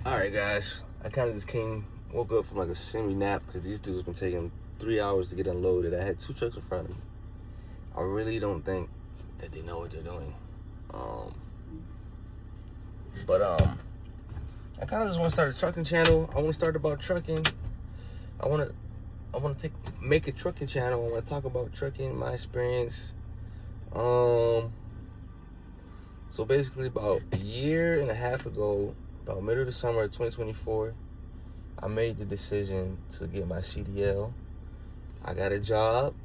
Alright guys, I kind of just woke up from like a semi-nap because these dudes been taking 3 hours to get unloaded. I had two trucks in front of me. I really don't think that they know what they're doing. Um, but I kind of just want to start a trucking channel. I want to start about trucking. I want to make a trucking channel. I want to talk about trucking, my experience. So basically about a year and a half ago, about middle of the summer of 2024, I made the decision to get my CDL. I got a job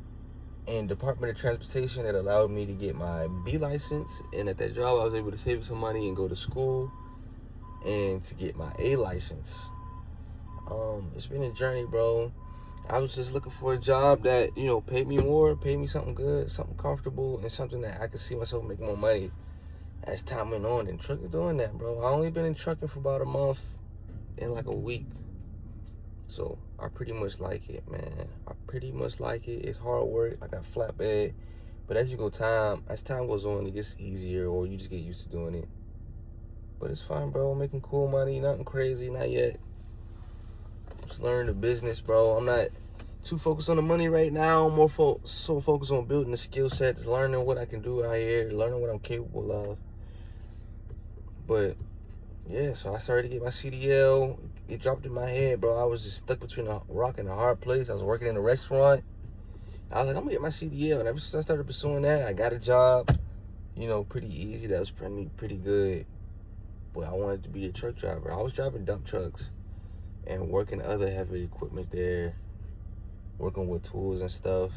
in Department of Transportation that allowed me to get my B license. And at that job, I was able to save some money and go to school and to get my A license. It's been a journey, bro. I was just looking for a job that, paid me more, paid me something good, something comfortable, and something that I could see myself making more money as time went on. And trucking doing that, bro. I only been in trucking for about a month and like a week. So I pretty much like it, man. I pretty much like it. It's hard work. I got flatbed. But as time goes on, it gets easier, or you just get used to doing it. But it's fine, bro. I'm making cool money. Nothing crazy, not yet. Just learning the business, bro. I'm not too focused on the money right now. I'm more so focused on building the skill sets, learning what I can do out here, learning what I'm capable of. But yeah, so I started to get my CDL. It dropped in my head, bro. I was just stuck between a rock and a hard place. I was working in a restaurant. I was like, I'm gonna get my CDL. And ever since I started pursuing that, I got a job, pretty easy. That was pretty good. But I wanted to be a truck driver. I was driving dump trucks and working other heavy equipment there, working with tools and stuff.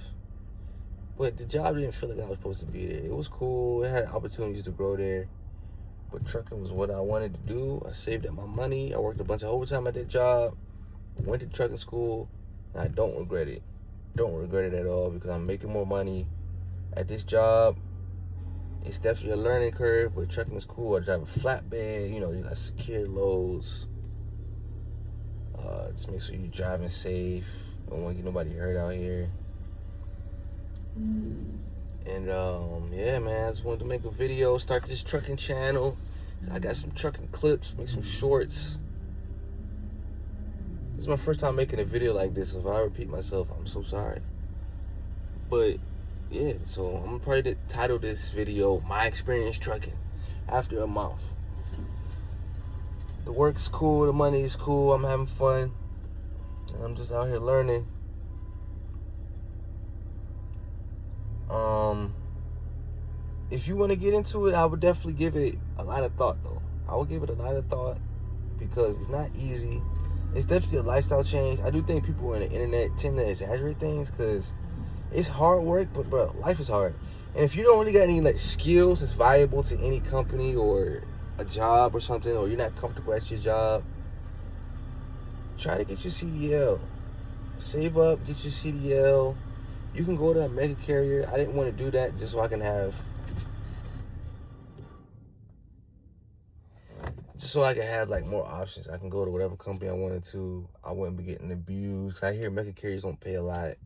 But the job didn't feel like I was supposed to be there. It was cool. It had opportunities to grow there. But trucking was what I wanted to do. I saved up my money. I worked a bunch of overtime at that job. Went to trucking school. And I don't regret it. Don't regret it at all because I'm making more money at this job. It's definitely a learning curve, but trucking is cool. I drive a flatbed. You got secure loads. Just make sure you're driving safe. Don't want to get nobody hurt out here. And yeah, man, I just wanted to make a video, start this trucking channel. I got some trucking clips, make some shorts. This is my first time making a video like this. If I repeat myself, I'm so sorry. But yeah, so I'm gonna probably title this video "My Experience Trucking" after a month. The work's cool, the money is cool, I'm having fun, and I'm just out here learning. If you want to get into it, I would definitely give it a lot of thought, though. I would give it a lot of thought because it's not easy. It's definitely a lifestyle change. I do think people on the internet tend to exaggerate things because it's hard work, but bro, life is hard. And if you don't really got any like skills that's valuable to any company or a job or something, or you're not comfortable at your job, try to get your CDL. Save up, get your CDL. You can go to a mega carrier. I didn't want to do that just so I can have like more options. I can go to whatever company I wanted to. I wouldn't be getting abused because I hear mega carriers don't pay a lot,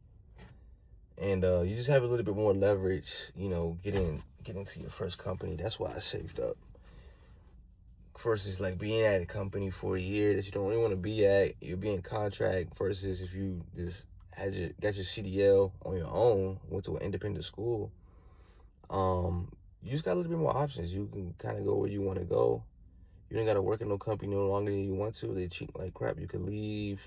and you just have a little bit more leverage. Getting into your first company. That's why I saved up. Versus like being at a company for a year that you don't really want to be at. You'll be in contract. Versus if you just got your CDL on your own, went to an independent school. You just got a little bit more options. You can kind of go where you want to go. You ain't got to work in no company no longer than you want to. They treat like crap. You could leave.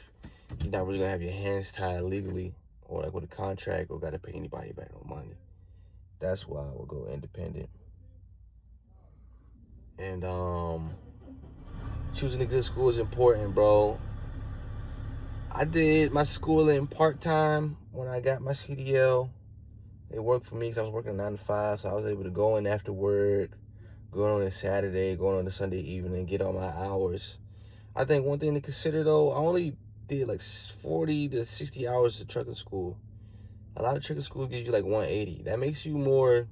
You're not really going to have your hands tied legally or like with a contract or got to pay anybody back no money. That's why I would go independent. And choosing a good school is important, bro. I did my schooling part-time when I got my CDL. It worked for me because I was working 9 to 5, so I was able to go in after work, going on a Saturday, going on a Sunday evening, get all my hours. I think one thing to consider, though, I only did like 40 to 60 hours of trucking school. A lot of trucking school gives you like 180. That makes you more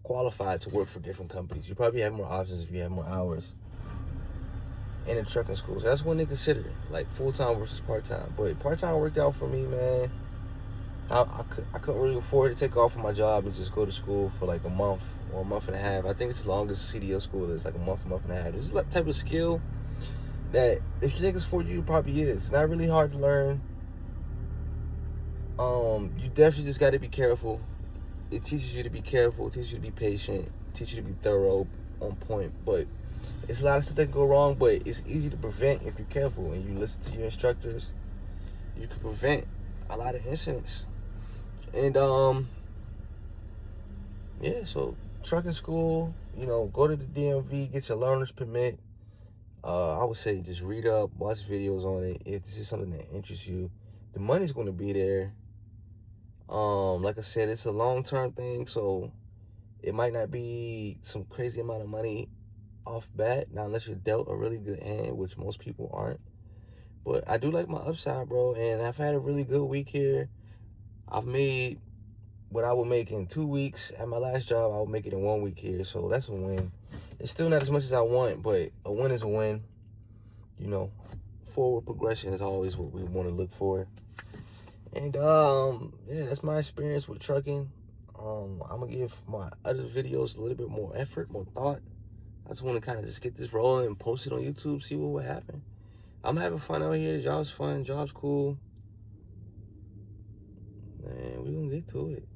qualified to work for different companies. You probably have more options if you have more hours in a trucking school. So that's one thing to consider, like full-time versus part-time. But part-time worked out for me, man. I couldn't really afford to take off from my job and just go to school for like a month or a month and a half. I think it's the longest CDL school is, like a month and a half. This is like type of skill that if you think it's for you, it probably is. It's not really hard to learn. You definitely just got to be careful. It teaches you to be careful, it teaches you to be patient, it teaches you to be thorough, on point. But it's a lot of stuff that can go wrong, but it's easy to prevent if you're careful and you listen to your instructors. You can prevent a lot of incidents. And yeah, so trucking school, you know, go to the DMV, get your learner's permit. I would say just read up, watch videos on it. If this is something that interests you, the money's going to be there. Like I said, it's a long-term thing, so it might not be some crazy amount of money off bat, not unless you're dealt a really good hand, which most people aren't. But I do like my upside, bro, and I've had a really good week here. I've made what I would make in 2 weeks at my last job. I would make it in 1 week here, so that's a win. It's still not as much as I want, but a win is a win. You know, forward progression is always what we want to look for. And yeah, that's my experience with trucking. I'm gonna give my other videos a little bit more effort, more thought. I just want to kind of just get this rolling and post it on YouTube, see what would happen. I'm having fun out here. The job's fun, job's cool. And we're gonna get to it.